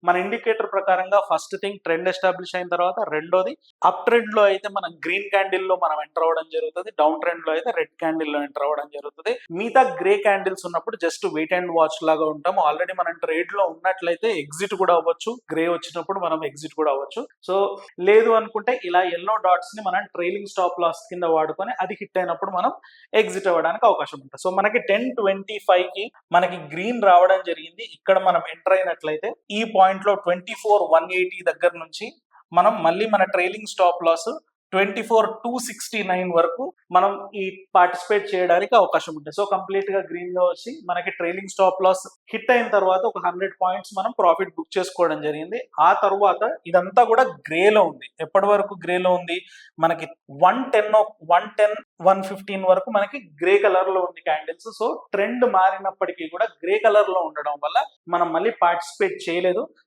మన ఇండికేటర్ ప్రకారంగా first thing trend establish అయిన తర్వాత, రెండోది అప్ ట్రెండ్ లో అయితే మనం గ్రీన్ క్యాండిల్ లో మనం ఎంటర్ అవ్వడం జరుగుతుంది, డౌన్ ట్రెండ్ లో అయితే రెడ్ క్యాండిల్ లో ఎంటర్ అవ్వడం జరుగుతుంది. మిగతా గ్రే క్యాండిల్స్ ఉన్నప్పుడు జస్ట్ వెయిట్ అండ్ వాచ్ లాగా ఉంటాం. ఆల్రెడీ మనం ట్రేడ్ లో ఉన్నట్లయితే ఎగ్జిట్ కూడా అవ్వచ్చు, గ్రే వచ్చినప్పుడు మనం ఎగ్జిట్ కూడా అవ్వచ్చు. సో లేదు అనుకుంటే ఇలా ఎల్లో డాట్స్ ని మనం ట్రైలింగ్ స్టాప్ లాస్ కింద వాడుకొని అది హిట్ అయినప్పుడు మనం ఎగ్జిట్ అవ్వడానికి అవకాశం ఉంటుంది. సో మనకి 10:25 కి మనకి గ్రీన్ రావడం జరిగింది. ఇక్కడ మనం ఎంటర్ అయినట్లయితే ఈ పాయింట్ లో 24,180 దగ్గర నుంచి మనం మళ్ళీ మన ట్రైలింగ్ స్టాప్ లాస్ 24,269 వరకు మనం ఈ పార్టిసిపేట్ చేయడానికి అవకాశం ఉంటుంది. సో కంప్లీట్ గా గ్రీన్ గా వచ్చి మనకి ట్రైలింగ్ స్టాప్ లాస్ హిట్ అయిన తర్వాత ఒక 100 పాయింట్స్ మనం ప్రాఫిట్ బుక్ చేసుకోవడం జరిగింది. ఆ తర్వాత ఇదంతా కూడా గ్రేలో ఉంది. ఎప్పటి వరకు గ్రేలో ఉంది? మనకి 110, 115 వరకు మనకి గ్రే కలర్ లో ఉంది క్యాండిల్స్. సో ట్రెండ్ మారినప్పటికీ కూడా గ్రే కలర్ లో ఉండడం వల్ల మనం మళ్ళీ పార్టిసిపేట్ చేయలేదు.